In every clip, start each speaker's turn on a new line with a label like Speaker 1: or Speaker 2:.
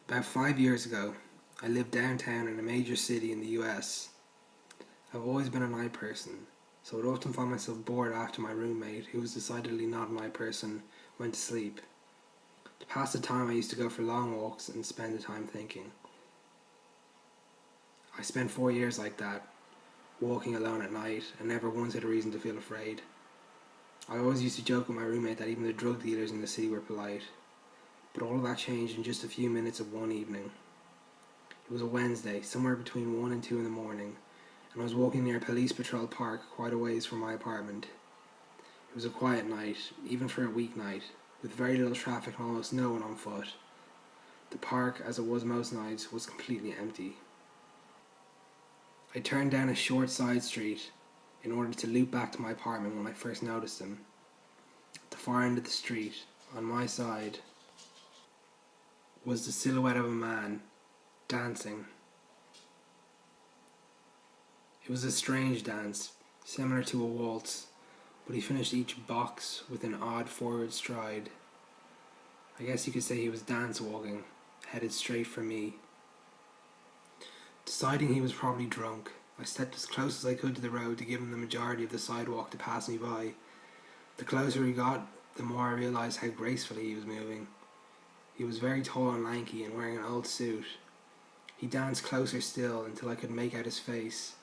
Speaker 1: About 5 years ago, I lived downtown in a major city in the US. I've always been a night person, so I'd often find myself bored after my roommate, who was decidedly not a night person, went to sleep. To pass the time, I used to go for long walks and spend the time thinking. I spent 4 years like that, walking alone at night, and never once had a reason to feel afraid. I always used to joke with my roommate that even the drug dealers in the city were polite, but all of that changed in just a few minutes of one evening. It was a Wednesday, somewhere between 1 and 2 in the morning, and I was walking near a police patrol park quite a ways from my apartment. It was a quiet night, even for a weeknight, with very little traffic and almost no one on foot. The park, as it was most nights, was completely empty. I turned down a short side street in order to loop back to my apartment when I first noticed him. At the far end of the street, on my side, was the silhouette of a man dancing. It was a strange dance, similar to a waltz, but he finished each box with an odd forward stride. I guess you could say he was dance walking, headed straight for me. Deciding he was probably drunk, I stepped as close as I could to the road to give him the majority of the sidewalk to pass me by. The closer he got, the more I realised how gracefully he was moving. He was very tall and lanky and wearing an old suit. He danced closer still until I could make out his face.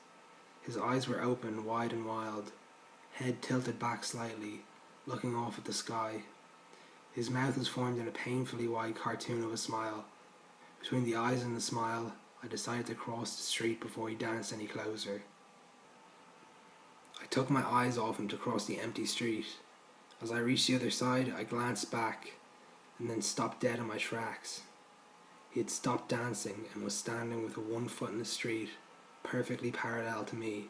Speaker 1: His eyes were open, wide and wild, head tilted back slightly, looking off at the sky. His mouth was formed in a painfully wide cartoon of a smile. Between the eyes and the smile, I decided to cross the street before he danced any closer. I took my eyes off him to cross the empty street. As I reached the other side, I glanced back and then stopped dead in my tracks. He had stopped dancing and was standing with one foot in the street, perfectly parallel to me.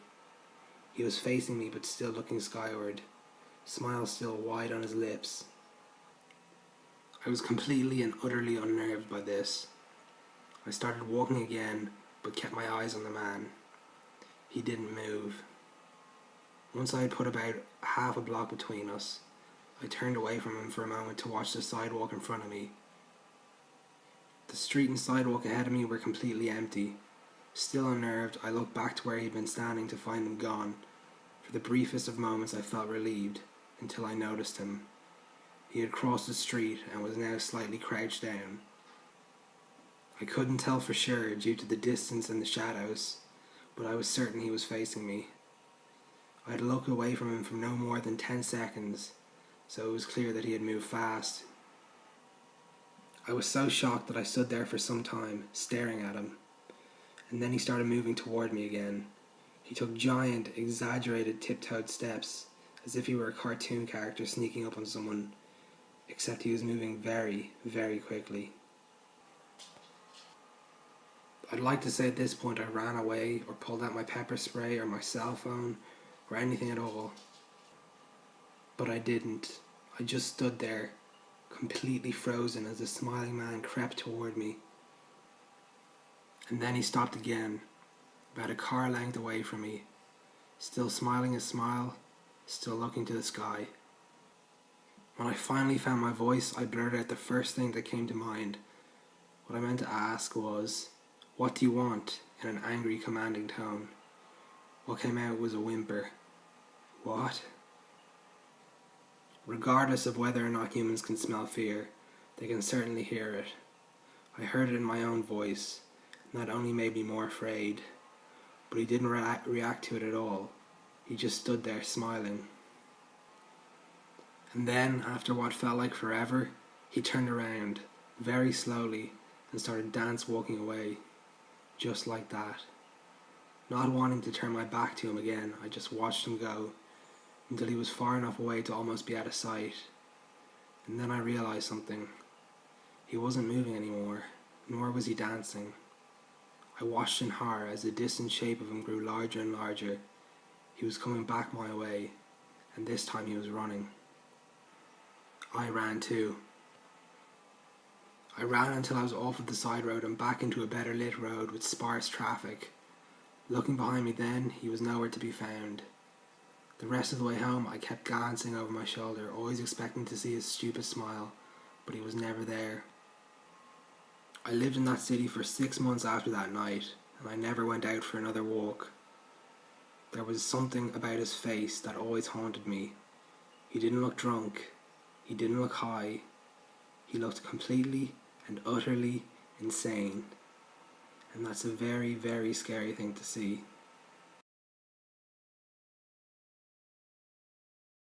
Speaker 1: He was facing me but still looking skyward, smile still wide on his lips. I was completely and utterly unnerved by this. I started walking again, but kept my eyes on the man. He didn't move. Once I had put about half a block between us, I turned away from him for a moment to watch the sidewalk in front of me. The street and sidewalk ahead of me were completely empty. Still unnerved, I looked back to where he had been standing to find him gone. For the briefest of moments I felt relieved, until I noticed him. He had crossed the street and was now slightly crouched down. I couldn't tell for sure due to the distance and the shadows, but I was certain he was facing me. I had looked away from him for no more than 10 seconds, so it was clear that he had moved fast. I was so shocked that I stood there for some time, staring at him, and then he started moving toward me again. He took giant, exaggerated tiptoed steps, as if he were a cartoon character sneaking up on someone, except he was moving very, very quickly. I'd like to say at this point I ran away or pulled out my pepper spray or my cell phone or anything at all. But I didn't. I just stood there, completely frozen as the smiling man crept toward me. And then he stopped again, about a car length away from me, still smiling a smile, still looking to the sky. When I finally found my voice, I blurted out the first thing that came to mind. What I meant to ask was, "What do you want?" in an angry, commanding tone. What came out was a whimper. What? Regardless of whether or not humans can smell fear, they can certainly hear it. I heard it in my own voice, and that only made me more afraid. But he didn't react to it at all. He just stood there smiling. And then, after what felt like forever, he turned around, very slowly, and started dance walking away. Just like that. Not wanting to turn my back to him again, I just watched him go, until he was far enough away to almost be out of sight. And then I realised something. He wasn't moving anymore, nor was he dancing. I watched in horror as the distant shape of him grew larger and larger. He was coming back my way, and this time he was running. I ran too. I ran until I was off of the side road and back into a better lit road with sparse traffic. Looking behind me then, he was nowhere to be found. The rest of the way home, I kept glancing over my shoulder, always expecting to see his stupid smile, but he was never there. I lived in that city for 6 months after that night, and I never went out for another walk. There was something about his face that always haunted me. He didn't look drunk. He didn't look high. He looked completely and utterly insane. And that's a very, very scary thing to see.